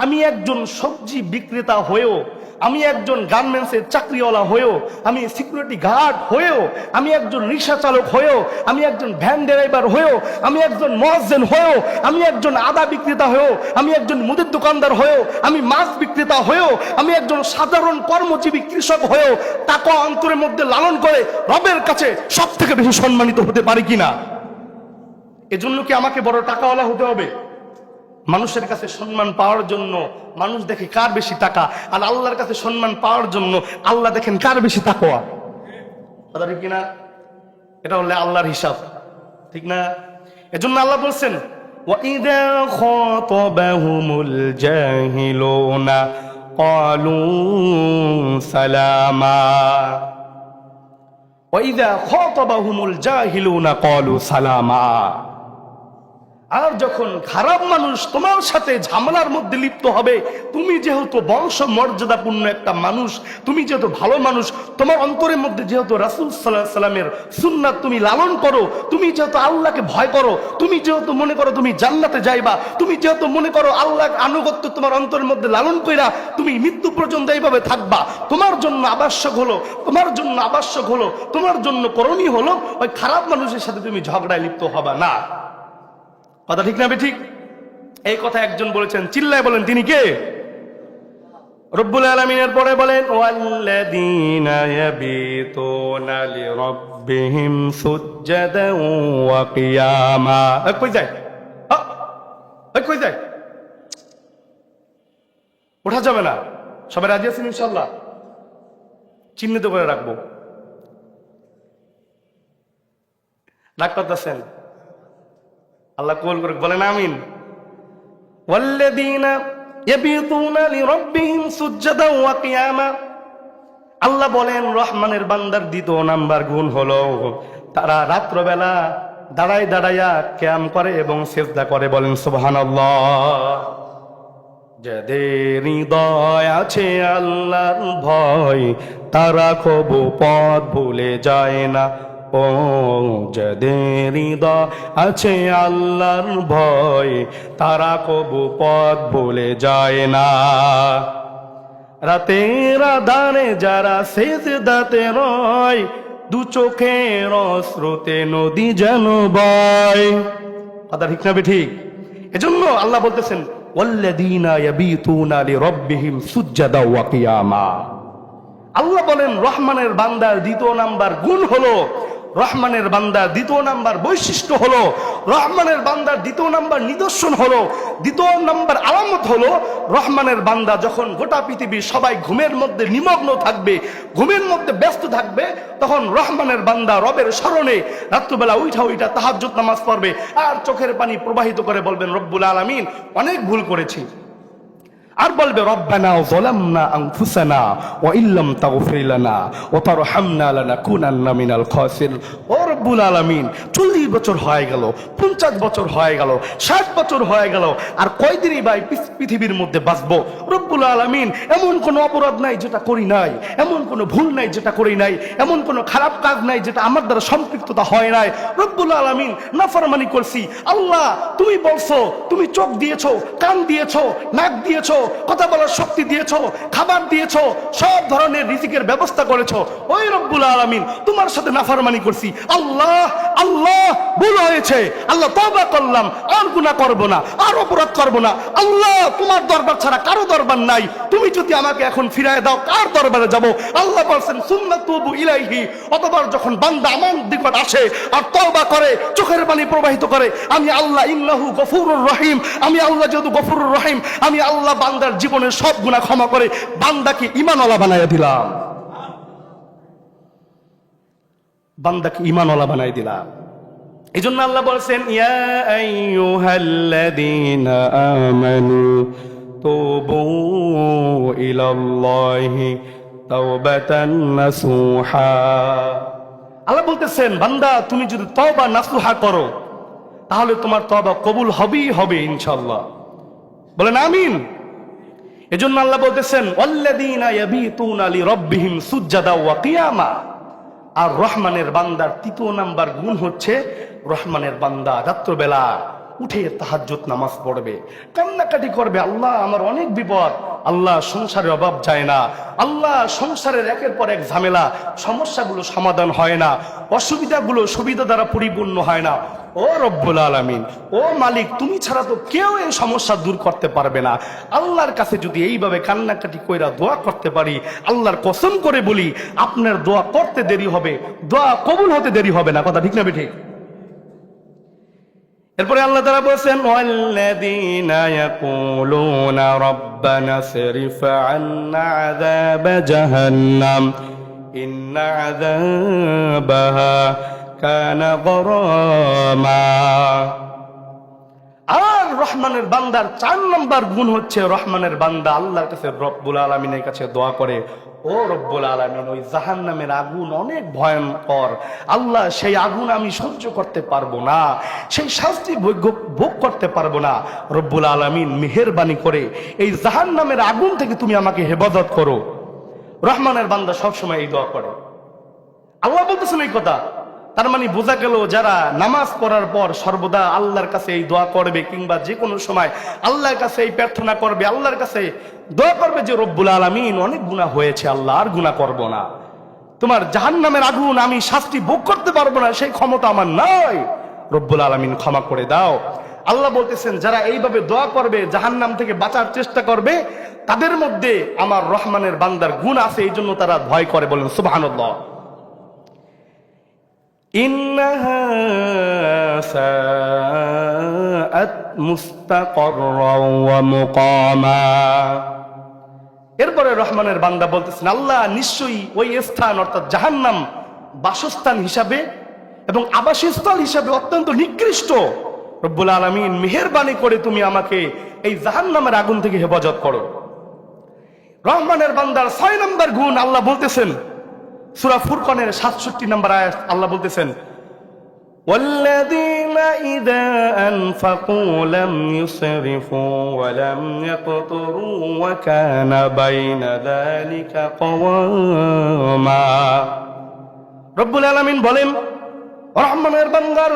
আমি একজন সবজি বিক্রেতা হয়েও, আমি একজন গার্মেন্টসের চাকরিওয়ালা হয়েও, আমি সিকিউরিটি গার্ড হয়েও, আমি একজন রিক্সা চালক হয়েও, আমি একজন ভ্যান ড্রাইভার হয়েও, আমি একজন মুয়াজ্জিন হয়েও, আমি একজন আদা বিক্রেতা হয়েও, আমি একজন মুদির দোকানদার হয়েও, আমি মাছ বিক্রেতা হয়েও, আমি একজন সাধারণ কর্মজীবী কৃষক হয়েও তাকওয়া অন্তরের মধ্যে লালন করে রবের কাছে সব থেকে বেশি সম্মানিত হতে পারি কিনা? এজন্য কি আমাকে বড় টাকাওয়ালা হতে হবে? মানুষের কাছে সম্মান পাওয়ার জন্য মানুষ দেখে কার বেশি টাকা, আর আল্লাহর কাছে সম্মান পাওয়ার জন্য আল্লাহ দেখেন কার বেশি তাকওয়া। কথা ঠিক কিনা? এটা হলো আল্লাহর হিসাব, ঠিক না? এজন্য আল্লাহ বলছেন ওয়াইদা খাতাবাহুমুল জাহিলুনা ক্বালু সালামা, ওয়াইদা খাতাবাহুমুল জাহিলুনা ক্বালু সালামা। আর যখন খারাপ মানুষ তোমার সাথে ঝামেলার মধ্যে লিপ্ত হবে, তুমি যেহেতু বংশ মর্যাদাপূর্ণ একটা মানুষ, তুমি যেহেতু ভালো মানুষ, তোমার অন্তরের মধ্যে যেহেতু রাসূল সাল্লাল্লাহু আলাইহি সাল্লামের সুন্নাত তুমি লালন করো, তুমি যেহেতু আল্লাহকে ভয় করো, তুমি যেহেতু মনে করো তুমি জান্নাতে যাইবা, তুমি যেহেতু মনে করো আল্লাহর আনুগত্য তোমার অন্তরের মধ্যে লালন কইরা তুমি মৃত্যু পর্যন্ত এইভাবে থাকবা, তোমার জন্য আবশ্যক হলো, তোমার জন্য করণীয় হলো ওই খারাপ মানুষের সাথে তুমি ঝগড়ায় লিপ্ত হবা না। কথা ঠিক না ঠিক? এই কথা একজন বলেছেন, চিল্লায় বলেন, তিনি কে? রব্বুল আলামিনের পরে বলেন ওয়াল্লাযীনা ইয়াবিতুনা লিরাব্বিহিম সুজদান ওয়া কিয়ামা। কই যায়? কই যায়? ওঠা যাবে না। সবাই রাজি আছেন ইনশাআল্লাহ? চিহ্নিত করে রাখবো। রাগ করতেছেন? আল্লাহ কবুল করুক, বলেন আমিন। ওয়াল্লাযীনা ইয়াবিতুনা লিরাব্বিহিম সুজদান ওয়া কিয়ামা। আল্লাহ বলেন রহমানের বান্দার দ্বিতীয় নাম্বার গুণ হলো তারা রাত্রবেলা দাঁড়ায় দাঁড়াইয়া কিয়াম করে এবং সিজদা করে। বলেন সুবহানাল্লাহ। যাদের হৃদয় আছে আল্লাহর ভয়, তারা কবু পথ ভুলে যায় না। ও যাদের হৃদয় আছে আল্লাহর ভয়, তারা কবু পথ ভুলে যায় না। রাতের আধারে যারা সিজদাতে রয়, দু চোখের অশ্রুতে নদী যেন বয়। কথা ঠিক না ঠিক? এজন্য আল্লাহ বলতেছেন ওয়াল্লাযীনা ইয়াবিতুনা লিরাব্বিহিম সুজদান ওয়া কিয়ামা। আল্লাহ বলেন রহমানের বান্দার দ্বিতীয় নাম্বার গুণ হলো, রহমানের বান্দার দ্বিতীয় নাম্বার বৈশিষ্ট্য হলো, রহমানের বান্দার দ্বিতীয় নাম্বার নিদর্শন হলো, দ্বিতীয় নাম্বার আলামত হলো, রহমানের বান্দা যখন গোটা পৃথিবী সবাই ঘুমের মধ্যে নিমগ্ন থাকবে, ঘুমের মধ্যে ব্যস্ত থাকবে, তখন রহমানের বান্দা রবের স্মরণে রাত্রবেলা উঠা তাহাজ্জুদ নামাজ পড়বে আর চোখের পানি প্রবাহিত করে বলবেন রব্বুল আলামিন অনেক ভুল করেছি। আর বলবে রব্বানা যালামনা আনফুসানা ওয়া ইল্লাম তাগফির লানা ওয়া তারহামনা লানাকুনান্না মিনাল খাসিরিন। ও রব্বুল আলামিন 40 বছর হয়ে গেল, 50 বছর হয়ে গেল, 60 বছর হয়ে গেল, আর কয়দিনই ভাই পৃথিবীর মধ্যে বাঁচবো? রব্বুল আলামিন এমন কোনো অপরাধ নাই যেটা করি নাই, এমন কোনো ভুল নাই যেটা করি নাই, এমন কোনো খারাপ কাজ নাই যেটা আমার দ্বারা সম্পৃক্ততা হয় নাই। রব্বুল আলামিন নাফরমানি করছি। আল্লাহ তুমি বলছো তুমি চোখ দিয়েছো, কান দিয়েছো, নাক দিয়েছো, কথা বলার শক্তি দিয়েছো, খাবার দিয়েছো, সব ধরনের রিজিকের ব্যবস্থা করেছো। ওই রব্বুল আলামিন তোমার সাথে নাফরমানি করছি। আল্লাহ আল্লাহ ভুল হয়েছে, আল্লাহ তওবা করলাম, আর গুনাহ করব না, আর অপরাধ করব না। আল্লাহ তোমার দরবার ছাড়া কারো দরবার নাই, তুমি যদি আমাকে এখন ফিরায় দাও কার দরবারে যাব? আল্লাহ বলেন সুম্মা তুবু ইলাইহি। অতঃপর যখন বান্দা আমার নিকট আসে আর তওবা করে, চোখের পানি প্রবাহিত করে, আমি আল্লাহ ইন্নাহু গফুরুর রহিম, আমি আল্লাহ যেহেতু গফুরুর রহিম, আমি আল্লাহ বান্দার জীবনের সব গুনাহ ক্ষমা করে বান্দাকে ঈমানওয়ালা বানাইয়া দিলাম, বান্দাকে ঈমানওয়ালা বানাই দিলাম। এই জন্য আল্লাহ বলছেন ইয়া আইয়ুহাল্লাযীনা আমানু তুবু ইলাল্লাহি তাওবাতান নাসুহা। আল্লাহ বলতেছেন বান্দা তুমি যদি তওবা নাসুহা করো তাহলে তোমার তওবা কবুল হবেই হবে ইনশাআল্লাহ। বলেন আমিন। এজন্য আল্লাহ বলতেছেন ওয়াল্লাযীনা ইয়াবিতুনা লিরাব্বিহিম সুজদান ওয়া কিয়ামা। আর রহমানের বান্দার তৃতীয় নাম্বার গুণ হচ্ছে রহমানের বান্দা রাত্রবেলা উঠে তাহাজ্জুদ নামাজ পড়বে, কান্নাকাটি করবে, আল্লাহ আমার অনেক বিপদ, আল্লাহ সংসারের অভাব যায় না, আল্লাহ সংসারের একের পর এক ঝামেলা, সমস্যাগুলো সমাধান হয় না, অসুবিধাগুলো সুবিধা দ্বারা পরিপূর্ণ হয় না। ও রব্বুল আলামিন, ও মালিক, তুমি ছাড়া তো কেউ এই সমস্যা দূর করতে পারবে না। আল্লাহর কাছে যদি এইভাবে কান্নাকাটি কইরা দোয়া করতে পারি, আল্লাহর কসম করে বলি আপনার দোয়া করতে দেরি হবে, দোয়া কবুল হতে দেরি হবে না। কথা ঠিক না ঠিক? এরপরে আল্লাহ তাআলা বলেছেন, ওয়াল্লাযীনা ইয়াকুলুনা রাব্বানা সরিফ আন্না আযাব জাহান্নাম ইন্না আযাবাহা কানা গরামা। আর রহমানের বান্দার 4 নম্বর গুণ হচ্ছে, রহমানের বান্দা আল্লাহর কাছে রব্বুল আলামিনের কাছে দোয়া করে, ও রব্বুল আলামিন, ওই জাহান্নামের আগুন অনেক ভয়ঙ্কর, আল্লাহ সেই আগুন আমি সহ্য করতে পারবো না, সেই শাস্তি ভোগ করতে পারবো না, রব্বুল আলামিন মেহেরবানি করে এই জাহান্নামের আগুন থেকে তুমি আমাকে হেফাজত করো। রহমানের বান্দা সবসময় এই দোয়া করে। আল্লাহ বলতেছেন এই কথা, তার মানে বোঝা গেল যারা নামাজ পড়ার পর সর্বদা আল্লাহর কাছে এই দোয়া করবে, কিংবা যে কোনো সময় আল্লাহর কাছে এই প্রার্থনা করবে, আল্লাহর কাছে দোয়া করবে যে রব্বুল আলামিন অনেক গুনাহ হয়েছে, আল্লাহ আর গুনাহ করব না, তোমার জাহান্নামের আগুন আমি শাস্তি ভোগ করতে পারবো না, সেই ক্ষমতা আমার নাই, রব্বুল আলামিন ক্ষমা করে দাও। আল্লাহ বলতেছেন যারা এইভাবে দোয়া করবে, জাহান্নাম থেকে বাঁচার চেষ্টা করবে, তাদের মধ্যে আমার রহমানের বান্দার গুণ আছে, এই জন্য তারা ভয় করে। বলেন সুবহানাল্লাহ। ইন্নাহা সাআত মুস্তাকাররাও ওয়া মুকামা। এরপরে রহমানের বান্দা বলতেছেন, আল্লাহ নিশ্চয়ই ওই স্থান অর্থাৎ জাহান্নাম বাসস্থান হিসাবে এবং আবাসস্থল হিসাবে অত্যন্ত নিকৃষ্ট, রব্বুল আলামিন মেহেরবানি করে তুমি আমাকে এই জাহান্নামের আগুন থেকে হেফাজত করো। রহমানের বান্দার 6 নম্বর গুণ আল্লাহ বলতেছেন সূরা ফুরকানের 67 নম্বর আয়াত, আল্লাহ বলতেছেন, ওয়াল্লাযীনা ইযা আনফাকু লাম ইউসরিফু ওয়া লাম ইয়াকতুরু ওয়া কানা বাইনা যালিকা কাওয়ামা। রব্বুল আলামিন বলেন রহমানের বান্দার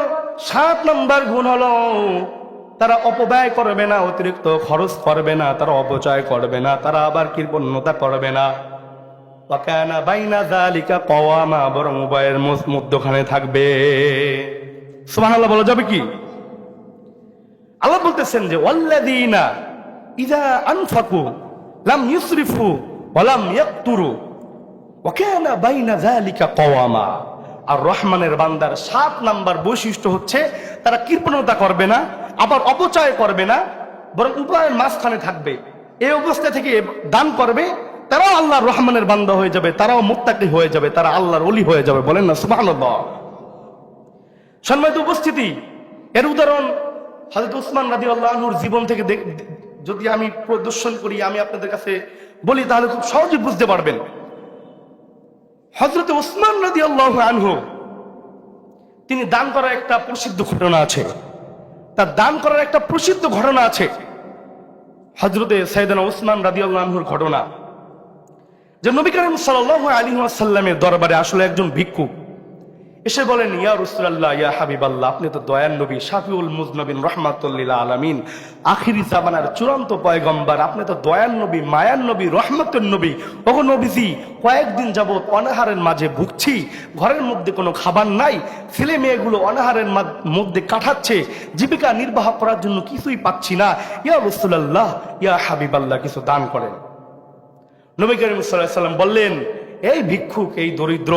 7 নম্বর গুণ হলো তারা অপব্যয় করবে না, অতিরিক্ত খরচ করবে না, তারা অপচয় করবে না, তারা আবার কৃপণতা করবে না, ওয়া কানা বাইনা যালিকা কাওয়ামা, বরং উভয়ের মধ্যখানে থাকবে। সুবহানাল্লাহ বলা যাবে কি? আল্লাহ বলতেছেন যে ওয়াল্লাযীনা ইযা আনফাকু লাম ইউসরিফু ওয়া লাম ইয়াকতুরু ওয়া কানা বাইনা যালিকা কাওয়ামা। আর রহমানের বান্দার 7 নাম্বার বৈশিষ্ট্য হচ্ছে তারা কৃপণতা করবে না, আবার অপচয় করবে না, বরং উভয়ের মাঝখানে থাকবে। এই অবস্থা থেকে দান করবে, তারাও আল্লাহর রহমানের বান্দা হয়ে যাবে, তারাও মুত্তাকি হয়ে যাবে, তারা আল্লাহর ওলি হয়ে যাবে। বলেন না সুবহানাল্লাহ। সম্মানিত উপস্থিতি, এর উদাহরণ হযরত উসমান রাদিয়াল্লাহু আনহুর জীবন থেকে যদি আমি প্রদর্শন করি, আমি আপনাদের কাছে বলি, তাহলে খুব সহজে বুঝতে পারবেন। হযরত উসমান রাদিয়াল্লাহু আনহু তিনি দান করার একটা প্রসিদ্ধ ঘটনা আছে, তার দান করার একটা প্রসিদ্ধ ঘটনা আছে, হযরতে সাইয়েদনা উসমান রাদিয়াল্লাহু আনহুর ঘটনা, যে নবী করিম সাল্লাল্লাহু আলাইহি ওয়াসাল্লামের দরবারে আসলে একজন ভিক্ষুক এসে বলেন, ইয়া রাসূলুল্লাহ, ইয়া হাবিবাল্লাহ, আপনি তো দয়ার নবী, শাফিউল মুজনবিন, রাহমাতুল লিল আলামিন, আখিরি জামানার চূড়ান্ত পয়গম্বর, আপনি তো দয়ার নবী, মায়ার নবী, রহমতের নবী। ওগো নবীজি, কয়েকদিন যাবত অনাহারের মাঝে ভুগছি, ঘরের মধ্যে কোনো খাবার নাই, ছেলে মেয়েগুলো অনাহারের মধ্যে কাটাচ্ছে, জীবিকা নির্বাহ করার জন্য কিছুই পাচ্ছি না, ইয়া রাসূলুল্লাহ, ইয়া হাবিবাল্লাহ, কিছু দান করেন। নবী করিম সাল্লাল্লাহু আলাইহি ওয়াসাল্লাম বললেন, এই ভিক্ষুক, এই দরিদ্র,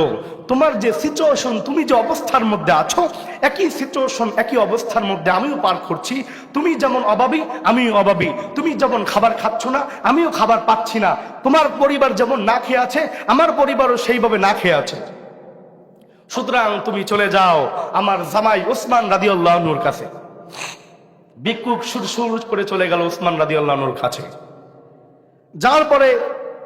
তোমার যে সিচুয়েশন, তুমি যে অবস্থার মধ্যে আছো, একই সিচুয়েশন, একই অবস্থার মধ্যে আমিও পার করছি। তুমি যেমন অভাবী, আমিও অভাবী, তুমি যেমন খাবার খাচ্ছ না, আমিও খাবার পাচ্ছি না, তোমার পরিবার যেমন না খেয়ে আছে, আমার পরিবারও সেইভাবে না খেয়ে আছে, সুতরাং তুমি চলে যাও আমার জামাই ওসমান রাদিয়াল্লাহু আনহুর কাছে। ভিক্ষুক সুর করে চলে গেল ওসমান রাদিয়াল্লাহু আনহুর কাছে। যাওয়ার পরে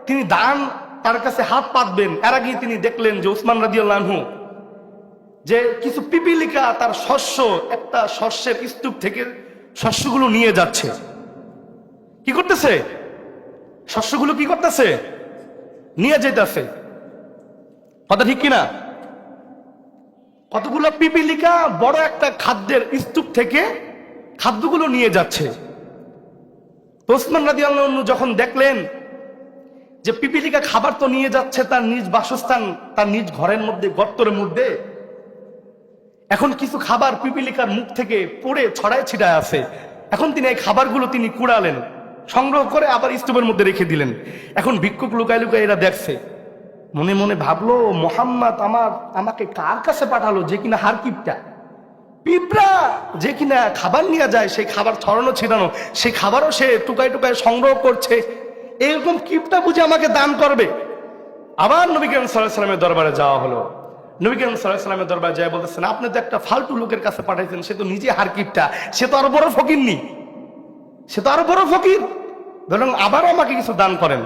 তিনি দান তার কাছে হাত পাতবেন, এর আগেই তিনি দেখলেন যে ওসমান রাদিয়াল্লাহু আনহু যে কিছু পিপিলিকা তার শস্য, একটা শস্যের স্তূপ থেকে শস্যগুলো নিয়ে যাচ্ছে। কি করতেছে? শস্যগুলো কি করতেছে? নিয়ে যেতেছে। কথা ঠিক কিনা? কতগুলো পিপিলিকা বড় একটা খাদ্যের স্তূপ থেকে খাদ্যগুলো নিয়ে যাচ্ছে। তো ওসমান রাদিয়াল্লাহু আনহু যখন দেখলেন যে পিপিলিকা খাবার তো নিয়ে যাচ্ছে তার নিজ বাসস্থান, তার নিজ ঘরের মধ্যে, গর্তের মধ্যে, এখন কিছু খাবার পিপিলিকার মুখ থেকে পড়ে ছড়ায় ছিটায় আছে। এখন তিনি এই খাবারগুলো তিনি কুড়ালেন, সংগ্রহ করে আবার স্তূপের মধ্যে রেখে দিলেন। এখন ভিক্ষুক লুকায় লুকায় এরা দেখছে, মনে মনে ভাবলো মোহাম্মদ আমাকে কার কাছে পাঠালো, যে কিনা হারকিপটা পিঁপড়া, যে কিনা খাবার নিয়ে যায়, সেই খাবার ছড়ানো ছিটানো, সেই খাবারও সে টুকায় টুকায় সংগ্রহ করছে, এরকম কিপটা বুঝে আমাকে দান করবে। আবার নবী করিম সাল্লাল্লাহু আলাইহি ওয়াসাল্লামের দরবারে যাওয়া হলো। নবী করিম সাল্লাল্লাহু আলাইহি ওয়াসাল্লামের দরবারে যায় বলতেছেন, আপনি তো একটা ফালতু লোকের কাছে পাঠাইছেন, সে তো নিজে হারকিপটা, সে তো আরো বড় ফকির নি, সে তো আরো বড় ফকির, বরং আবার আমাকে কিছু দান করেন।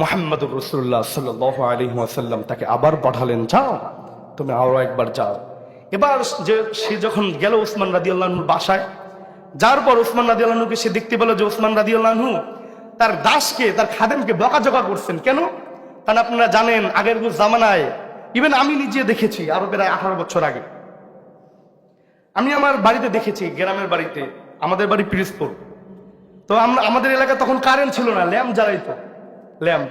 মুহাম্মদুর রাসূলুল্লাহ সাল্লাল্লাহু আলাইহি ওয়াসাল্লাম তাকে আবার পাঠালেন, যাও তুমি আরো একবার যাও। এবার যে সে যখন গেল ওসমান রাদিয়াল্লাহু আনহুর বাসায়, যার পর ওসমান রাদিয়াল্লাহু আনহুকে সে দেখতে পেল যে ওসমান রাদিয়াল্লাহু আনহু তার দাসকে, তার খাদেমকে বকাঝকা করছেন। কেন? কারণ আপনারা জানেন আগের জামানায়, ইভেন আমি নিজে দেখেছি আরো প্রায় 18 বছর আগে, আমি আমার বাড়িতে দেখেছি, গ্রামের বাড়িতে, আমাদের বাড়ি পিরিজপুর। তো আমাদের এলাকায় তখন কারেন্ট ছিল না, ল্যাম্প জ্বালাইতো, ল্যাম্প,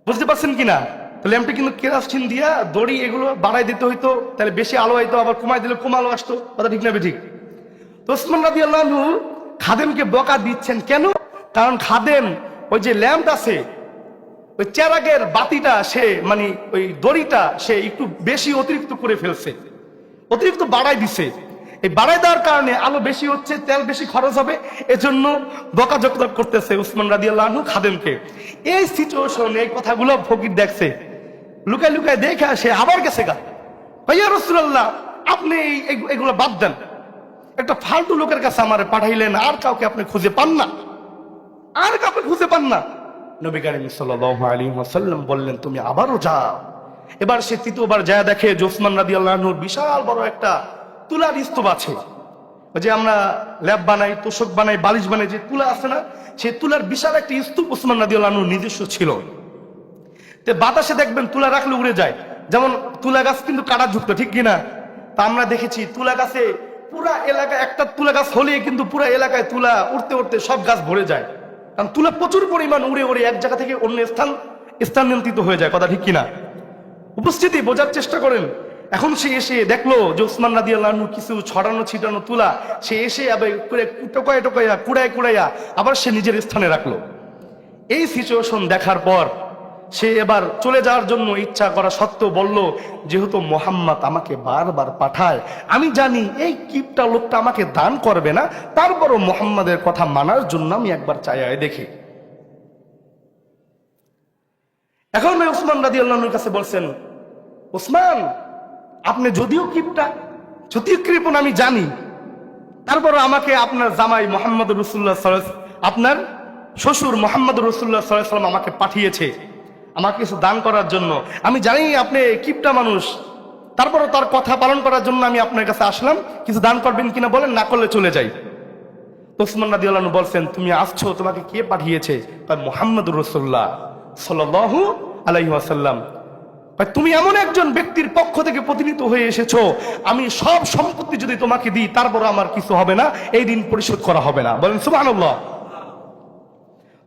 বুঝতে পারছেন কিনা? তো ল্যাম্পটা কিন্তু কেরাসিন দিয়া দড়ি এগুলো বাড়াই দিতে হইতো, তাহলে বেশি আলো হইতো, আবার কমাই দিলে কম আলো আসতো, কথা ঠিক না ঠিক? তো ওসমান রাদিয়াল্লাহু আনহু খাদেমকে বকা দিচ্ছেন। কেন? কারণ খাদেম ওই যে ল্যাম্প আছে, ওই চেরাগের বাতিটা সে, মানে ওই দড়িটা সে একটু বেশি অতিরিক্ত করে ফেলছে, অতিরিক্ত বাড়াই দিছে। এই বাড়াই দেওয়ার কারণে আলো বেশি হচ্ছে, তেল বেশি খরচ হবে, এজন্য বকাঝকা করতেছে ওসমান রাদিয়াল্লাহু আনহু খাদেমকে। এই সিচুয়েশনে এই কথাগুলো ফকির দেখছে, লুকায় লুকায় দেখে আসে, আবার গেছে গা, ভাইয়া রাসূলুল্লাহ আপনি এগুলো বাদ দেন, একটা ফালতু লোকের কাছে আমার পাঠাইলেন, আর কাউকে আপনি খুঁজে পান না, আর কাউকে খুঁজে পান না। নবী করিম সাল্লাল্লাহু আলাইহি ওয়াসাল্লাম বললেন, তুমি আবারও যাও। এবার সে তৃতীয়বার যায় দেখে যে ওসমান রাদিয়াল্লাহু আনহুর বিশাল বড় একটা তুলার স্তূপ আছে, যে আমরা ল্যাব বানাই, তোষক বানাই, বালিশ বানাই, যে তুলা আছে না, সেই তুলার বিশাল একটা স্তূপ ওসমান রাদিয়াল্লাহু আনহুর নিজস্ব ছিল। তো বাতাসে দেখবেন তুলা রাখলে উড়ে যায়, যেমন তুলা গাছ কিন্তু কাঁটাযুক্ত, ঠিক কিনা? তা আমরা দেখেছি তুলা গাছে পুরা এলাকায়, একটা তুলা গাছ হলে কিন্তু পুরা এলাকায় তুলা উঠতে উঠতে সব গাছ ভরে যায়, কারণ তুলা প্রচুর পরিমাণ উড়ে উড়ে এক জায়গা থেকে অন্য স্থানান্তরিত হয়ে যায়, কথা ঠিক কিনা? উপস্থিতি বোঝার চেষ্টা করেন। এখন সে এসে দেখলো যে ওসমান রাদিয়াল্লাহু আনহু কিছু ছড়ানো ছিটানো তুলা, সে এসে আবার টোকায় টোকাইয়া কুড়ায় কুড়াইয়া আবার সে নিজের স্থানে রাখলো। এই সিচুয়েশন দেখার পর সে এবার চলে যাওয়ার জন্য ইচ্ছা করা সত্ত্বেও বলল, যেহেতু মোহাম্মদ আমাকে বারবার পাঠায়, আমি জানি এই কিপটা লোকটা আমাকে দান করবে না, তারপরও মোহাম্মদের কথা মানার জন্য আমি একবার চাইয়ায় দেখি। এখন ওসমান রাদিয়াল্লাহু আনহুর কাছে বলছেন, ওসমান আপনি যদিও কিপটা, যদিও কৃপণ আমি জানি, তারপরও আমাকে আপনার জামাই মুহাম্মদুর রাসূলুল্লাহ সাল্লাল্লাহু আলাইহি ওয়াসাল্লাম, আপনার শ্বশুর মুহাম্মদুর রাসূলুল্লাহ সাল্লাল্লাহু আলাইহি ওয়াসাল্লাম আমাকে পাঠিয়েছে আমাকে কিছু দান করার জন্য। আমি জানি আপনি কিপটা মানুষ, তারপরও তার কথা পালন করার জন্য আমি আপনার কাছে আসলাম, কিছু দান করবেন কিনা বলেন, না করলে চলে যাই। ওসমান রাদিয়াল্লাহু আনহু বলছেন, তুমি আসছো, তোমাকে কে পাঠিয়েছে? মুহাম্মদুর রাসূলুল্লাহ সাল্লাল্লাহু আলাইহি ওয়াসাল্লাম। তুমি এমন একজন ব্যক্তির পক্ষ থেকে প্রতিনিধিত হয়ে এসেছো, আমি সব সম্পত্তি যদি তোমাকে দিই তারপর আমার কিছু হবে না, এই ঋণ পরিশোধ করা হবে না, বলেন সুবহানাল্লাহ।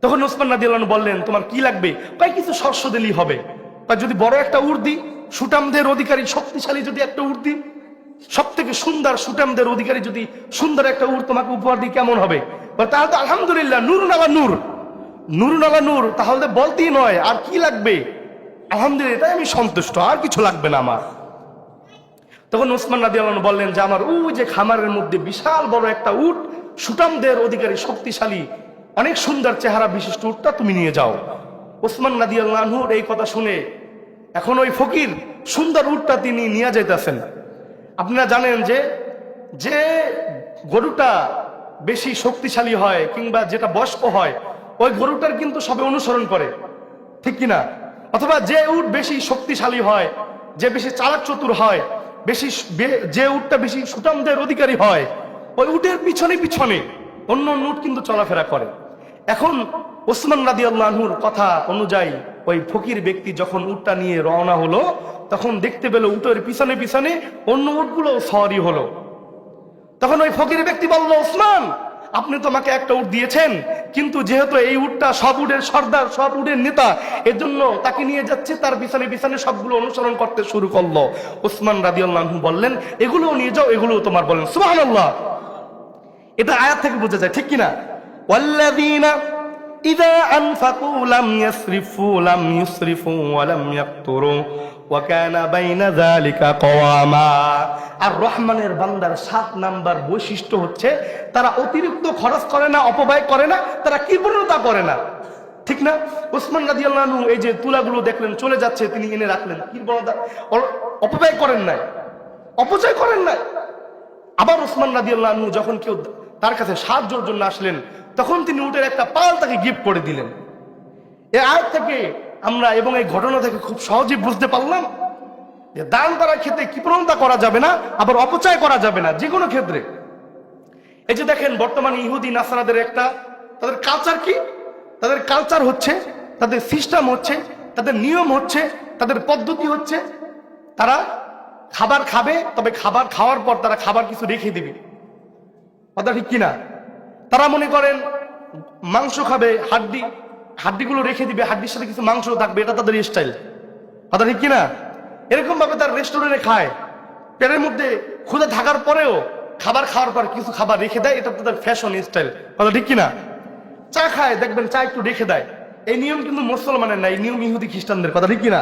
তখন ওসমান রাদিয়াল্লাহু আনহু বললেন, তোমার কি লাগবে? কয় কিছু শস্য দিলেই হবে। যদি বড় একটা উট দিই, সুটামদের অধিকারী শক্তিশালী যদি একটা উট দিই, সব থেকে সুন্দর সুটামদের অধিকারী যদি সুন্দর একটা উট তোমাকে উপহার দিই কেমন হবে? তাহলে তো আলহামদুলিল্লাহ, নুরুন আলা নূর, নুরুন আলা নূর, তাহলে বলতেই নয়, আর কি লাগবে? আলহামদুলিল্লাহ, এটাই আমি সন্তুষ্ট, আর কিছু লাগবে না আমার। তখন ওসমান রাদিয়াল্লাহু আনহু বললেন যে আমার ওই যে খামারের মধ্যে বিশাল বড় একটা উট, সুটামদের অধিকারী শক্তিশালী অনেক সুন্দর চেহারা বিশিষ্ট উটটা তুমি নিয়ে যাও। ওসমান রাদিয়াল্লাহু আনহুর এই কথা শুনে এখন ওই ফকির সুন্দর উটটা তিনি নিয়ে যাইতেছেন। আপনারা জানেন যে যে গরুটা বেশি শক্তিশালী হয় কিংবা যেটা বয়স্ক হয়, ওই গরুটার কিন্তু সবে অনুসরণ করে, ঠিক কিনা? অথবা যে উট বেশি শক্তিশালী হয়, যে বেশি চালাক চতুর হয়, যে উটটা বেশি সুটামদের অধিকারী হয়, ওই উটের পিছনে পিছনে অন্য অন্য উট কিন্তু চলাফেরা করে। এখন ওসমান রাদিয়াল্লাহু আনহুর কথা অনুযায়ী ওই ফকির ব্যক্তি যখন উটটা নিয়ে রওনা হলো, তখন দেখতে পেল উটের পিছনে পিছনে অন্য উটগুলো সওয়ারি হলো। তখন ওই ফকির ব্যক্তি বলল, ওসমান, আপনি তো আমাকে একটা উট দিয়েছেন, কিন্তু যেহেতু এই উটটা সব উটের সর্দার, সব উটের নেতা, এজন্য তাকে নিয়ে যাচ্ছে, তার পিছনে পিছনে সবগুলো অনুসরণ করতে শুরু করলো। ওসমান রাদিয়াল্লাহু আনহু বললেন, এগুলোও নিয়ে যাও, এগুলোও তোমার। বলেন সুবহানাল্লাহ। এটা আয়াত থেকে বোঝা যায়, ঠিক কিনা? ওয়াল্লাযীনা ইযা আনফাকু লাম ইয়াসরিফু লাম ইউসরিফু ওয়া লাম ইয়াকতুরু ওয়া কানা বাইনা যালিকা কওয়ামা। আর রহমানের বান্দার 7 নাম্বার বৈশিষ্ট্য হচ্ছে তারা অতিরিক্ত খরচ করে না, অপব্যয় করে না, তারা কৃপণতা করে না, ঠিক না? ওসমান রাদিয়াল্লাহু আনহু এই যে তুলাগুলো দেখলেন চলে যাচ্ছে, তিনি এনে রাখলেন, কৃপণতা, অপব্যয় করেন নাই, অপচয় করেন নাই। আবার ওসমান রাদিয়াল্লাহু আনহু যখন কেউ তার কাছে সাহায্যের জন্য আসলেন, তখন তিনি উটের একটা পাল তাকে গিফট করে দিলেন। এই আয়াত থেকে আমরা এবং এই ঘটনা থেকে খুব সহজেই বুঝতে পারলাম যে দান করার ক্ষেত্রে কৃপণতা করা যাবে না, আবার অপচয় করা যাবে না, যে কোনো ক্ষেত্রে। এই যে দেখেন বর্তমানে ইহুদি নাসারাদের একটা তাদের কালচার কি? তাদের কালচার হচ্ছে, তাদের সিস্টেম হচ্ছে, তাদের নিয়ম হচ্ছে, তাদের পদ্ধতি হচ্ছে, তারা খাবার খাবে, তবে খাবার খাওয়ার পর তারা খাবার কিছু রেখে দিবে। কথা ঠিক কিনা? তারা মনে করেন মাংস খাবে, হাড্ডিগুলো রেখে দিবে, হাড্ডির সাথে কিছু মাংস থাকবে, এটা তাদের স্টাইল। কথা ঠিক কিনা? এরকম ভাবে তার রেস্টুরেন্টে খায়, পেটের মধ্যে ক্ষুধা থাকার পরেও খাবার খাওয়ার পর কিছু খাবার রেখে দেয়, এটা তাদের ফ্যাশন স্টাইল। কথা ঠিক কিনা? চা খায়, দেখবেন চা একটু রেখে দেয়। এই নিয়ম কিন্তু মুসলমানের না, এই নিয়ম ইহুদি খ্রিস্টানদের। কথা ঠিক কিনা?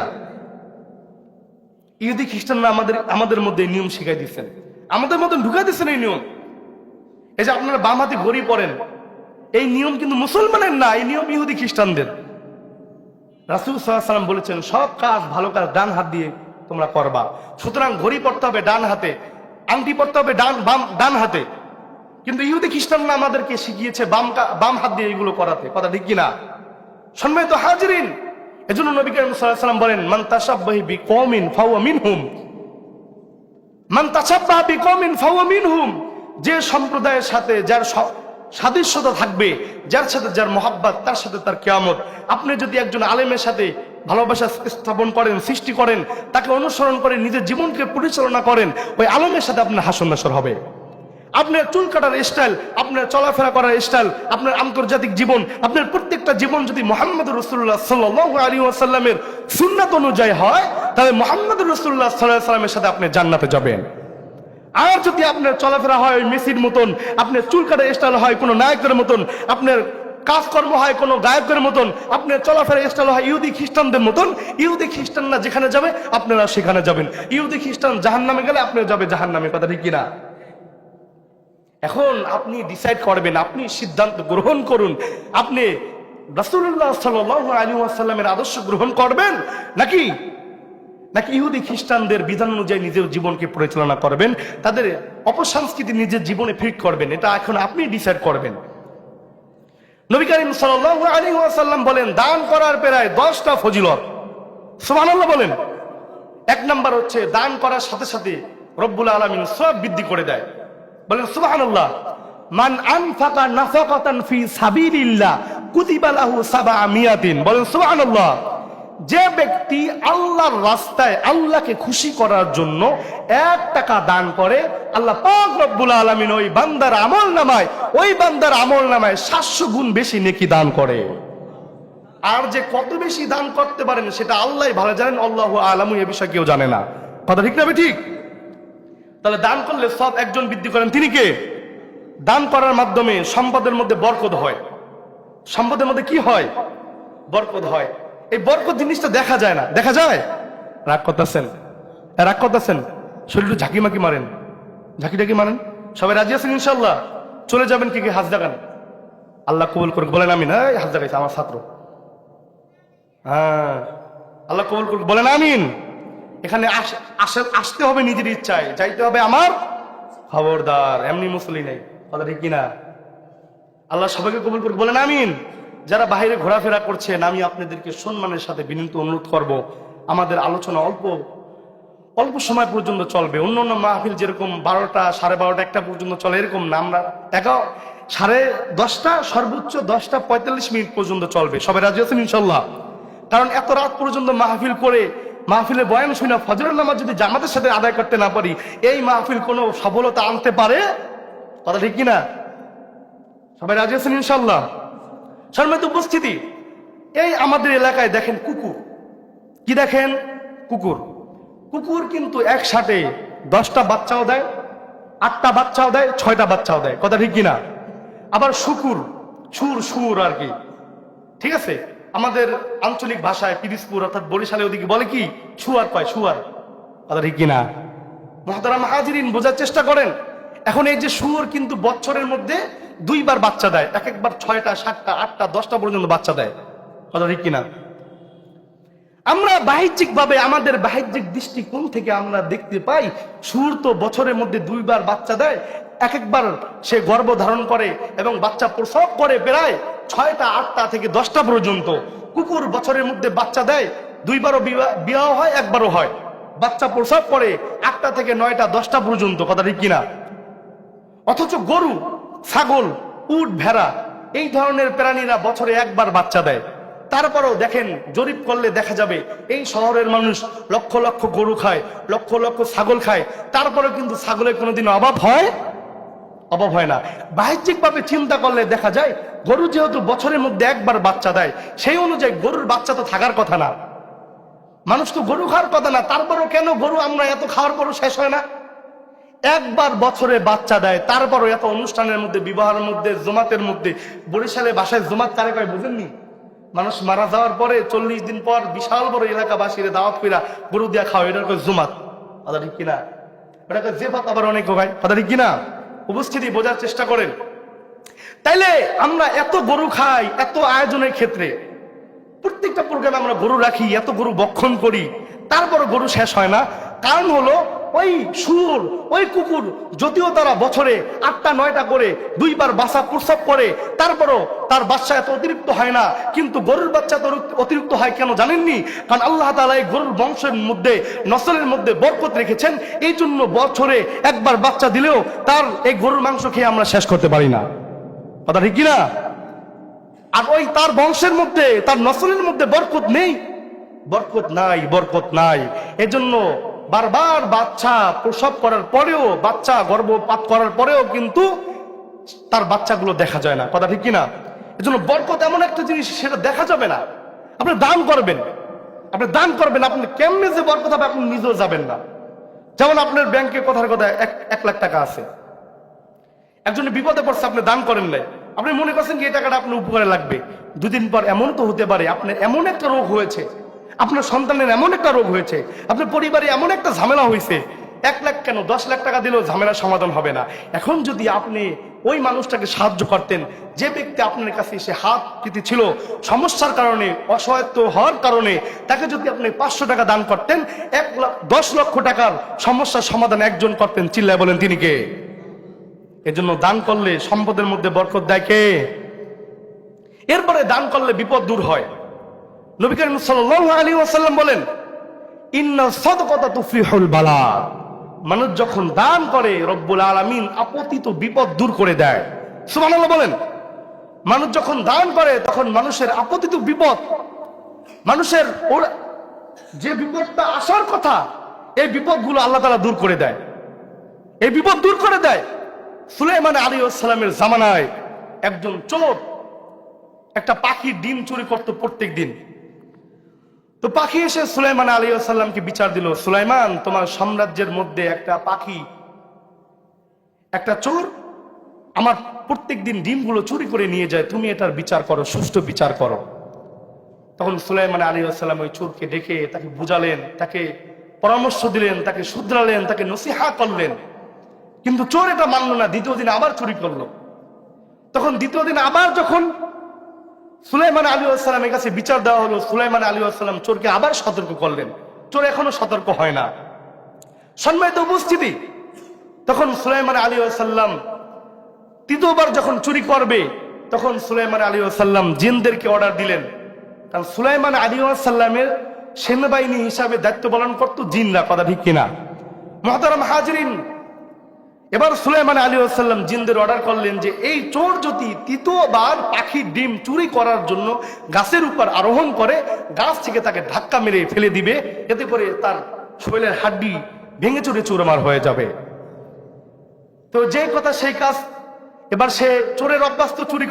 ইহুদি খ্রিস্টানরা আমাদের মধ্যে এই নিয়ম শিখাই দিচ্ছেন, আমাদের মধ্যে ঢুকাই দিচ্ছেন এই নিয়ম। এই যে আপনারা বাম হাতে ঘড়ি পড়েন, এই নিয়ম কিন্তু মুসলমানের না, এই নিয়ম ইহুদি খ্রিস্টানদের। রাসূল সাল্লাল্লাহু আলাইহি ওয়াসাল্লাম বলেছেন, সব কাজ, ভালো কাজ ডান হাত দিয়ে তোমরা করবা। সুতরাং ঘড়ি পড়তে হবে ডান হাতে, আংটি পড়তে হবে ডান হাতে। কিন্তু ইহুদি খ্রিস্টানরা আমাদেরকে শিখিয়েছে বাম হাত দিয়ে এগুলো করাতে। কথা ঠিক কিনা? সম্মানিত হাজিরিন, এজন্য নবী করিম সাল্লাল্লাহু আলাইহি ওয়াসাল্লাম বলেন, মান তাশাব্বাহা বিকওমিন ফাহুয়া মিনহুম, মান তাশাব্বাহা বিকওমিন ফাহুয়া মিনহুম। যে সম্প্রদায়ের সাথে যার সাদৃশ্যতা থাকবে, যার সাথে যার মহাব্বত, তার সাথে তার কিয়ামত। আপনি যদি একজন আলেমের সাথে ভালোবাসা স্থাপন করেন, সৃষ্টি করেন, তাকে অনুসরণ করে নিজের জীবনকে পরিচালনা করেন, ওই আলেমের সাথে আপনার হাসর নাসর হবে। আপনার চুল কাটার স্টাইল, আপনার চলাফেরা করার স্টাইল, আপনার আন্তর্জাতিক জীবন, আপনার প্রত্যেকটা জীবন যদি মুহাম্মদুর রাসূলুল্লাহ সাল্লাল্লাহু আলাইহি ওয়াসাল্লামের সুন্নাত অনুযায়ী হয়, তাহলে মুহাম্মদুর রাসূলুল্লাহ সাল্লাল্লাহু আলাইহি ওয়াসাল্লামের সাথে আপনি জান্নাতে যাবেন। আর যদি আপনার চলাফেরা হয় ওই মেসির মতন, আপনার চুল কাটার স্টাইল হয় কোনো নায়কের মতন, আপনার কাজকর্ম হয় কোনো গায়কের মতন, আপনার চলাফেরা স্টাইল হয় ইহুদি খ্রিস্টানদের মতন, ইহুদি খ্রিস্টানরা যেখানে যাবে আপনারা সেখানে যাবেন। ইহুদি খ্রিস্টান জাহান্নামে গেলে আপনিও যাবে জাহান্নামে। কথা ঠিক কিনা? এখন আপনি ডিসাইড করবেন, আপনি সিদ্ধান্ত গ্রহণ করুন, আপনি রাসূলুল্লাহ সাল্লাল্লাহু আলাইহি ওয়াসাল্লামের আদর্শ গ্রহণ করবেন নাকি ইহুদি খ্রিস্টানদের বিধান অনুযায়ী নিজের জীবনকে পরিচালনা করবেন, তাদের অপসংস্কৃতি নিজের জীবনে ফিট করবেন। এটা এখন আপনি ডিসাইড করবেন। নবী করিম সাল্লাল্লাহু আলাইহি ওয়াসাল্লাম বলেন, দান করার প্রায় 10টা ফজিলত। সুবহানাল্লাহ বলেন। 1 নাম্বার হচ্ছে দান করার সাথে সাথে রব্বুল আলামিন সওয়াব বৃদ্ধি করে দেয়। বলেন সুবহানাল্লাহ। মান আনফাকা নাফাকাতান ফি সাবিলিল্লাহ কুতিবা লাহু 700। বলেন সুবহানাল্লাহ। যে ব্যক্তি আল্লাহর রাস্তায় আল্লাহকে খুশি করার জন্য 1 টাকা দান করে, আল্লাহ পাক রব্বুল আলামিন ওই বান্দার আমলনামায় 700 গুণ বেশি নেকি দান করে। আর যে কত বেশি দান করতে পারেন সেটা আল্লাহই ভালো জানেন, আল্লাহু আলামু, এ বিষয়ে কেউ জানে না। কথা ঠিক না ঠিক? তাহলে দান করলে সব একজন বৃদ্ধি করেন, তিনি কে? দান করার মাধ্যমে সম্পদের মধ্যে বরকত হয়। সম্পদের মধ্যে কি হয়? বরকত হয়। এই বরকত জিনিসটা দেখা যায় না। দেখা যায়? রাগ করতেছেন, শরীরটা ঝাঁকি মারেন, ঝাঁকি মারেন। সবাই রাজি আছেন ইনশাল্লাহ? চলে যাবেন, কি হাত দেখান, আল্লাহ কবুল করুক, বলেন আমিন। হাত দেখাইছে আমার ছাত্র, হ্যাঁ, আল্লাহ কবুল করুক, বলেন আমিন। এখানে আসতে হবে নিজের ইচ্ছায়, যাইতে হবে আমার, খবরদার এমনি মুসলি নেই। কথা ঠিক কিনা? আল্লাহ সবাইকে কবুল করুক, বলেন আমিন। যারা বাইরে ঘোরাফেরা করছেন, আমি আপনাদেরকে সম্মানের সাথে বিনীত অনুরোধ করব, আমাদের আলোচনা অল্প সময় পর্যন্ত চলবে। অন্য মাহফিল যেরকম 12টা, 12:30, 1টা পর্যন্ত চলে, এরকম না। আমরা 10:30 সর্বোচ্চ 10:45 পর্যন্ত চলবে। সবাই রাজি আছেন ইনশাল্লাহ? কারণ এত রাত পর্যন্ত মাহফিল করে, মাহফিলের বয়ান শুনে ফজরের নামাজ যদি জামাতের সাথে আদায় করতে না পারি, এই মাহফিল কোনো সফলতা আনতে পারে কথা ঠিক কিনা? সবাই রাজি আছেন ইনশাল্লাহ? সম্মানিত উপস্থিতি, এই আমাদের এলাকায় দেখেন কুকুর, কি দেখেন? কুকুর। কুকুর কিন্তু একসাথে 10টা বাচ্চাও দেয়, 8টা বাচ্চাও দেয়, 6টা বাচ্চাও দেয়। কথা ঠিক কিনা? আবার শুকুর, সুর আর কি, ঠিক আছে, আমাদের আঞ্চলিক ভাষায় পিরিজপুর অর্থাৎ বরিশালে ওদিকে বলে কি শুয়ার কয়, শুয়ার। কথা ঠিক কিনা? মুহতারাম হাজিরিন, বোঝার চেষ্টা করেন। এখন এই যে শুয়োর কিন্তু বছরের মধ্যে 2বার বাচ্চা দেয়, একবার 6টা, 7টা, 8টা, 10টা পর্যন্ত বাচ্চা দেয়। কথা ঠিক কিনা? আমরা বাহ্যিক ভাবে, আমাদের বাহ্যিক দৃষ্টিকোণ থেকে আমরা দেখতে পাই শুয়োর তো বছরের মধ্যে 2বার বাচ্চা দেয়, একবার সে গর্ভ ধারণ করে এবং বাচ্চা প্রসব করে প্রায় 6টা, 8টা থেকে 10টা পর্যন্ত। কুকুর বছরের মধ্যে বাচ্চা দেয়, 2বারও বিবাহ হয়, একবারও হয়, বাচ্চা প্রসব করে 8টা থেকে 9টা, 10টা পর্যন্ত। কথা ঠিক কিনা? অথচ গরু, ছাগল, উট, ভেড়া এই ধরনের প্রাণীরা বছরে একবার বাচ্চা দেয়। তারপরেও দেখেন, জরিপ করলে দেখা যাবে এই শহরের মানুষ লক্ষ লক্ষ গরু খায়, লক্ষ লক্ষ ছাগল খায়, তারপরেও কিন্তু ছাগলের কোনোদিন অভাব হয়? অভাব হয় না। বাহ্যিকভাবে চিন্তা করলে দেখা যায় গরু যেহেতু বছরের মধ্যে একবার বাচ্চা দেয়, সেই অনুযায়ী গরুর বাচ্চা তো থাকার কথা না, মানুষ তো গরু খাওয়ার কথা না, তারপরেও কেন গরু আমরা এত খাওয়ার পরও শেষ হয় না? একবার বছরে বাচ্চা দেয়, তারপরও এত অনুষ্ঠানের মধ্যে, বিবাহের মধ্যে, জমাতের মধ্যে। বরিশালে বাসায় জমাত কারে কয় বুঝেননি? মানুষ মারা যাওয়ার পরে 40 দিন পর বিশাল বড় এলাকাবাসীরা দাওয়াত কইরা গরু দিয়া খাওয়া, এটা কয় জুমাত। কথা ঠিক কিনা? এটা কয় জেফাত আবার অনেক ভাই। কথা ঠিক কিনা? উপস্থিতি বোঝার চেষ্টা করেন। তাইলে আমরা এত গরু খাই, এত আয়োজনের ক্ষেত্রে প্রত্যেকটা প্রোগ্রামে আমরা গরু রাখি, এত গরু বক্ষণ করি, তারপর গরু শেষ হয় না। কারণ হলো ওই শুয়োর, ওই কুকুর যদিও তারা বছরে 8টা 9টা করে 2বার বাচ্চা প্রসব করে, তারপরও তার বাচ্চা এত অতিরিক্ত হয় না, কিন্তু গরুর বাচ্চা তো অতিরিক্ত হয় কেন জানেননি? কারণ আল্লাহ তাআলা এই গরুর বংশের মধ্যে, নসলের মধ্যে বরকত রেখেছেন, এই জন্য বছরে একবার বাচ্চা দিলেও তার এই গরুর মাংস খেয়ে আমরা শেষ করতে পারি না। কথা ঠিক কিনা? আর ওই তার বংশের মধ্যে, তার নসলের মধ্যে বরকত নেই, বরকত নাই, বরকত নাই। এজন্য বারবার বাচ্চা প্রসব করার পরেও, বাচ্চা গর্ভপাত করার পরেও কিন্তু তার বাচ্চাগুলো দেখা যায় না। কথা ঠিক কিনা? এজন্য বরকত এমন একটা জিনিস, সেটা দেখা যাবে না। আপনি দান করবেন, আপনি দান করবেন, আপনি কেমনে যে বরকত হবে আপনি নিজেও যাবেন না। যেমন আপনার ব্যাংকে কথার কথা 1 লাখ টাকা আছে, একজনের বিপদে পড়ছে, আপনি দান করেন নাই, আপনি মনে করছেন কি এই টাকাটা আপনার উপকারে লাগবে। 2 দিন পর এমন তো হতে পারে আপনার এমন একটা রোগ হয়েছে, আপনার সন্তানের এমন একটা রোগ হয়েছে, আপনার পরিবারে এমন একটা ঝামেলা হয়েছে, 1 লাখ কেন 10 লাখ টাকা দিলেও ঝামেলার সমাধান হবে না। এখন যদি আপনি ওই মানুষটাকে সাহায্য করতেন, যে ব্যক্তি আপনার কাছে এসে হাত পেতে ছিল সমস্যার কারণে, অসহায়ত্ব হওয়ার কারণে, তাকে যদি আপনি 500 টাকা দান করতেন, 10 লক্ষ টাকার সমস্যার সমাধান একজন করতেন। চিল্লায় বলেন তিনি কে? এজন্য দান করলে সম্পদের মধ্যে বরকত দেয় কে? এরপরে দান করলে বিপদ দূর হয়। নবী করিম সাল্লাল্লাহু আলাইহি ওয়াসাল্লাম বলেন, ইন্না সাদকাতা তুফরিহুল বালা। মানুষ যখন দান করে রব্বুল আলামিন আপতিত বিপদ দূর করে দেয়। সুবহানাল্লাহ বলেন। মানুষ যখন দান করে তখন মানুষের আপতিত বিপদ, মানুষের যে বিপদটা আসার কথা, এই বিপদগুলো আল্লাহ তাআলা দূর করে দেয়, এই বিপদ দূর করে দেয়। সুলাইমান আলাইহিস সালামের জামানায় একজন চোর একটা পাখির ডিম চুরি করত প্রত্যেক দিন। তো পাখি এসে সুলাইমান আলাইহিস সালামকে বিচার দিল, সুলাইমান, তোমার সাম্রাজ্যের মধ্যে একটা পাখি, একটা চোর আমার প্রত্যেক দিন ডিমগুলো চুরি করে নিয়ে যায়, তুমি এটার বিচার করো, সুষ্ঠু বিচার করো। তখন সুলাইমান আলাইহিস সালাম ওই চোরকে ডেকে তাকে বুঝালেন, তাকে পরামর্শ দিলেন, তাকে শুধরালেন, তাকে নসিহা করলেন, কিন্তু চোর এটা মানলো না। দ্বিতীয় দিন আবার চুরি করলো। তখন দ্বিতীয় দিন আবার যখন সুলাইমান আলাইহিস সালামের কাছে বিচার দেওয়া হলো, সুলাইমান আলাইহিস সালাম চোরকে আবার সতর্ক করলেন। চোর এখনো সতর্ক হয় না। সম্মানিত উপস্থিতি, তখন সুলাইমান আলাইহিস সালাম তৃতীয়বার যখন চুরি করবে, তখন সুলাইমান আলাইহিস সালাম জিনদেরকে অর্ডার দিলেন। কারণ সুলাইমান আলাইহিস সালামের সেনাবাহিনী হিসাবে দায়িত্ব পালন করতো জিনরা। কথা ঠিক কিনা? মুহতারাম হাজিরিন, এবার সুলাইমান আলাইহিস সালাম জিনদের অর্ডার করলেন যে এই চোর যদি তৃতীয়বার পাখির ডিম চুরি করার জন্য গাছের উপর আরোহণ করে, গাছ থেকে তাকে ধাক্কা মেরে ফেলে দিবে, এতে করে তার শরীরের হাড্ডি ভেঙে চুরে চুরমার হয়ে যাবে। তো যে কথা সেই কাজ। এবার সে চোরের অভ্যাস তো চুরি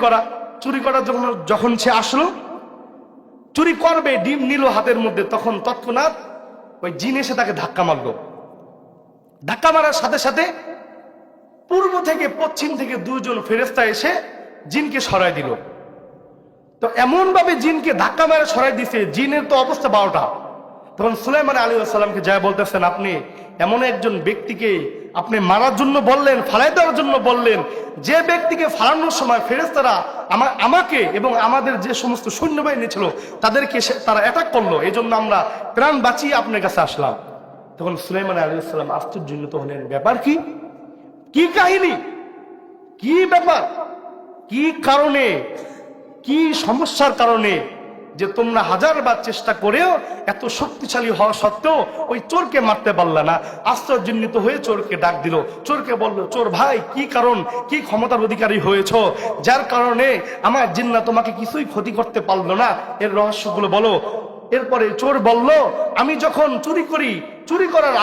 করার জন্য যখন সে আসলো, চুরি করবে, ডিম নিল হাতের মধ্যে, তখন তৎক্ষণাৎ ওই জিন এসে তাকে ধাক্কা মারলো। ধাক্কা মারার সাথে সাথে পূর্ব থেকে পশ্চিম থেকে দুইজন ফেরেশতা এসে জিনকে সরাই দিল। তো এমন ভাবে জিনকে ধাক্কা মারা সরাই দিছে, জিনের তো অবস্থা 12টা। তখন সুলাইমান আলাইহিস সালামকে যায় বলতেছেন, আপনি এমন একজন ব্যক্তিকে আপনি মারার জন্য বললেন, ফালাই দেওয়ার জন্য বললেন, যে ব্যক্তিকে ফালানোর সময় ফেরেশতারা আমাকে এবং আমাদের যে সমস্ত সৈন্যবাহিনী ছিল তাদেরকে তারা অ্যাটাক করলো, এই জন্য আমরা প্রাণ বাঁচিয়ে আপনার কাছে আসলাম। তখন সুলাইমান আলাইহিস সালাম আশ্চর্যান্বিত হলেন, ব্যাপার কি, কি কাহিনী, কি ব্যাপার, কি কারণে, কি সমস্যার কারণে যে তোমরা হাজারবার চেষ্টা করেও এত শক্তিশালী হওয়া সত্ত্বেও ওই চোরকে মারতে পারলা না। আশ্চর্যান্বিত হয়ে চোরকে ডাক দিল। চোরকে বলল, চোর ভাই, কি কারণ, কি ক্ষমতার অধিকারী হয়েছ যার কারণে আমার জিন্নাত তোমাকে কিছুই ক্ষতি করতে পারলো না, এর রহস্যগুলো বলো। এরপরে চোর বলল, আমি যখন চুরি করার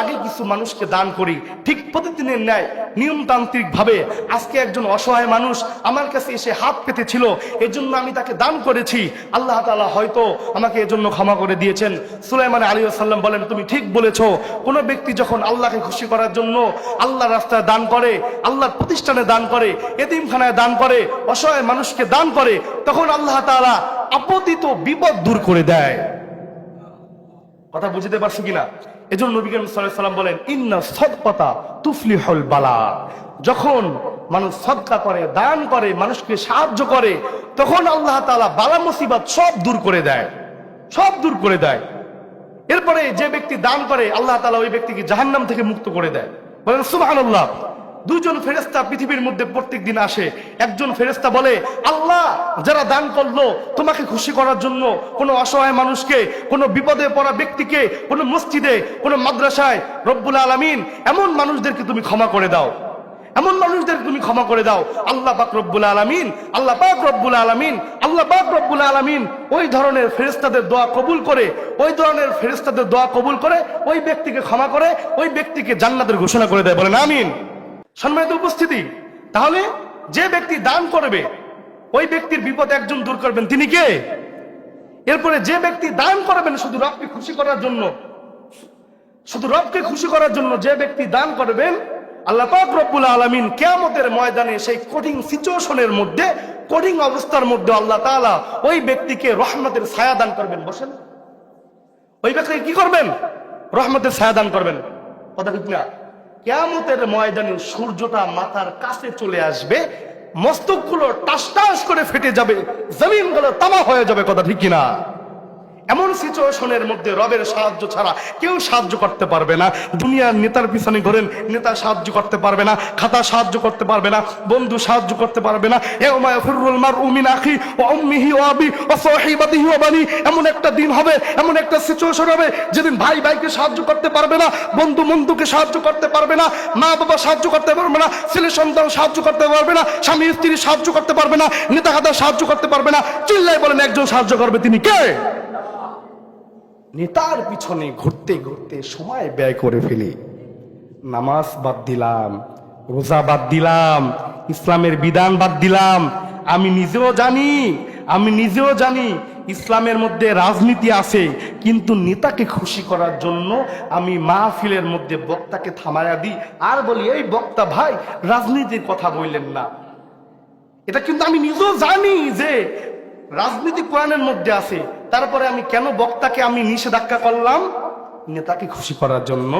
আগে কিছু মানুষকে দান করি, ঠিক প্রতিদিনের ন্যায় নিয়মতান্ত্রিক ভাবে। আজকে একজন অসহায় মানুষ আমার কাছে এসে হাত পেতেছিল, এজন্য আমি তাকে দান করেছি। আল্লাহ তাআলা হয়তো আমাকে এজন্য ক্ষমা করে দিয়েছেন। সুলাইমান আলাইহিস সালাম বলেন, তুমি ঠিক বলেছো। কোন ব্যক্তি যখন আল্লাহকে খুশি করার জন্য আল্লাহর রাস্তায় দান করে, আল্লাহর প্রতিষ্ঠানে দান করে, এতিমখানায় দান করে, অসহায় মানুষকে দান করে, তখন আল্লাহ তাআলা আপতিত বিপদ দূর করে দেয়। কথা বুঝতে পারছি কিনা? এজন্য নবী করিম সাল্লাল্লাহু আলাইহি ওয়াসাল্লাম বলেন, ইন্না সাদকাতা তুফলিহুল বালা। যখন মানুষ সাদকা করে, দান করে, মানুষকে সাহায্য করে, তখন আল্লাহ তাআলা বালা মুসিবত সব দূর করে দেয়, সব দূর করে দেয়। এরপরে যে ব্যক্তি দান করে, আল্লাহ তাআলা ওই ব্যক্তিকে জাহান্নাম থেকে মুক্ত করে দেয়। বলেন সুবহানাল্লাহ। দুইজন ফেরেশতা পৃথিবীর মধ্যে প্রত্যেক দিন আসে। একজন ফেরেশতা বলে, আল্লাহ, যারা দান করলো তোমাকে খুশি করার জন্য, কোনো অসহায় মানুষকে, কোনো বিপদে পড়া ব্যক্তিকে, কোনো মসজিদে, কোনো মাদ্রাসায়, রব্বুল আলামিন এমন মানুষদেরকে তুমি ক্ষমা করে দাও, এমন মানুষদের তুমি ক্ষমা করে দাও। আল্লাহ পাক রব্বুল আলামিন, আল্লাহ পাক রব্বুল আলামিন, আল্লাহ পাক রব্বুল আলামিন ওই ধরনের ফেরেশতাদের দোয়া কবুল করে, ওই ধরনের ফেরেশতাদের দোয়া কবুল করে, ওই ব্যক্তিকে ক্ষমা করে, ওই ব্যক্তিকে জান্নাতের ঘোষণা করে দেয়। বলেন আমিন। সম্মানিত উপস্থিতি, তাহলে যে ব্যক্তি দান করবে ওই ব্যক্তির বিপদ একজন দূর করবেন, তিনি কে? এরপরে যে ব্যক্তি দান করবেন শুধু রবকে খুশি করার জন্য, শুধু রবকে খুশি করার জন্য যে ব্যক্তি দান করবেন, আল্লাহ পাক রব্বুল আলামিন কিয়ামতের ময়দানে সেই কঠিন সিচুয়েশনের মধ্যে, কঠিন অবস্থার মধ্যে আল্লাহ তাআলা ওই ব্যক্তিকে রহমতের ছায়া দান করবেন। বসেন, ওই ব্যক্তিকে কি করবেন? রহমতের ছায়া দান করবেন। কথা ঠিক না? কিয়ামতের ময়দানে সূর্যটা মাথার কাছে চলে আসবে, মস্তকগুলো টাস টাস করে ফেটে যাবে, জমিনগুলো তামা হয়ে যাবে। কথা ঠিক কিনা? এমন সিচুয়েশনের মধ্যে রবের সাহায্য ছাড়া কেউ সাহায্য করতে পারবে না। দুনিয়ার নেতার পিছনে ঘোরেন, নেতা সাহায্য করতে পারবে না, খাতা সাহায্য করতে পারবে না, বন্ধু সাহায্য করতে পারবে না। ইয়াউমা ইয়াফিরুল মারউ মিন আখি ওয়া উম্মিহি ওয়া আবি ওয়া সাহিবাতিহি ওয়া বানি। এমন একটা দিন হবে, এমন একটা সিচুয়েশন হবে যেদিন ভাই ভাইকে সাহায্য করতে পারবে না, বন্ধু বন্ধুকে সাহায্য করতে পারবে না, মা বাবা সাহায্য করতে পারবে না, ছেলে সন্তান সাহায্য করতে পারবে না, স্বামী স্ত্রী সাহায্য করতে পারবে না, নেতা খাতা সাহায্য করতে পারবে না। চিল্লায় বলেন, একজন সাহায্য করবে, তিনি কে? নেতার পিছনে ঘুরতে ঘুরতে সময় ব্যয় করে ফেলি, নামাজ বাদ দিলাম, রোজা বাদ দিলাম, ইসলামের বিধান বাদ দিলাম। আমি নিজেও জানি ইসলামের মধ্যে রাজনীতি আছে, কিন্তু নেতাকে খুশি করার জন্য আমি মাহফিলের মধ্যে বক্তাকে থামায়া দিই আর বলি, এই বক্তা ভাই, রাজনীতির কথা বললেন না। এটা কিন্তু আমি নিজেও জানি যে রাজনীতি কোরআনের মধ্যে আছে, তারপরে আমি কেন বক্তাকে আমি নিষেধাজ্ঞা করলাম? নেতাকে খুশি করার জন্য,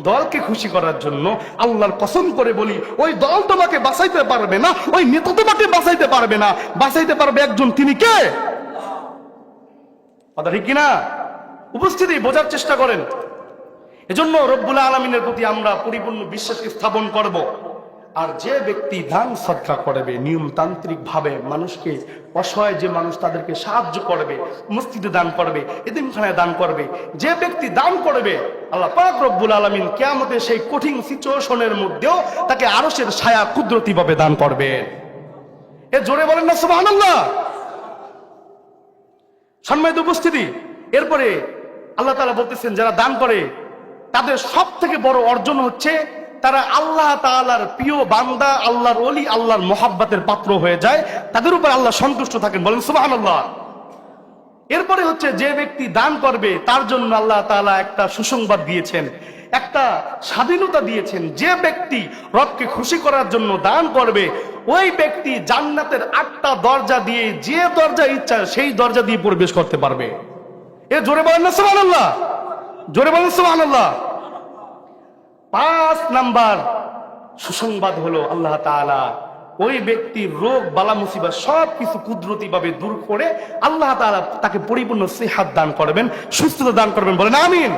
দলকে খুশি করার জন্য। আল্লাহর কসম করে বলি, ওই দল তোমাকে বাঁচাইতে পারবে না, ওই নেতা তোমাকে বাঁচাইতে পারবে না। বাঁচাইতে পারবে একজন, তিনি কে? কথা ঠিক কিনা? উপস্থিতি বোঝার চেষ্টা করেন। এজন্য রব্বুল আলামিনের প্রতি আমরা পরিপূর্ণ বিশ্বাস স্থাপন করব। আর যে ব্যক্তি দান সদকা করবে নিয়মতান্ত্রিক ভাবে, মানুষকে, অসহায় যে মানুষ তাদেরকে সাহায্য করবে, মসজিদে দান করবে, এতিমখানায় দান করবে, যে ব্যক্তি দান করবে, আল্লাহ পাক রব্বুল আলামিন কিয়ামতে সেই কঠিন সিচুয়েশনের মধ্যেও তাকে আরশের ছায়া কুদরতি ভাবে দান করবে। এ জোরে বলেন না সুবহানাল্লাহ। সম্মানিত উপস্থিতি, এরপরে আল্লাহ তাআলা বলতেছেন, যারা দান করে তাদের সব থেকে বড় অর্জন হচ্ছে তারা আল্লাহ তাআলার প্রিয় বান্দা, আল্লাহর ওলি, আল্লাহর মোহাব্বতের পাত্র হয়ে যায়, তাদের উপর আল্লাহ সন্তুষ্ট থাকেন। বলেন সুবহানাল্লাহ। এরপরে হচ্ছে যে ব্যক্তি দান করবে তার জন্য আল্লাহ তাআলা একটা সুসংবাদ দিয়েছেন, একটা স্বাধীনতা দিয়েছেন। যে ব্যক্তি রবকে খুশি করার জন্য দান করবে, ওই ব্যক্তি জান্নাতের 8টা দরজা দিয়ে যে দরজা ইচ্ছা সেই দরজা দিয়ে প্রবেশ করতে পারবে। এ জোরে বলেন না সুবহানাল্লাহ, জোরে বলেন সুবহানাল্লাহ। 5 নাম্বার সুসংবাদ হলো আল্লাহ তাআলা ওই ব্যক্তির রোগ বালা মুসিবত সবকিছু কুদরতি ভাবে দূর করে আল্লাহ তাআলা তাকে পরিপূর্ণ সিহাত দান করবেন, সুস্থতা দান করবেন। বলেন আমিন।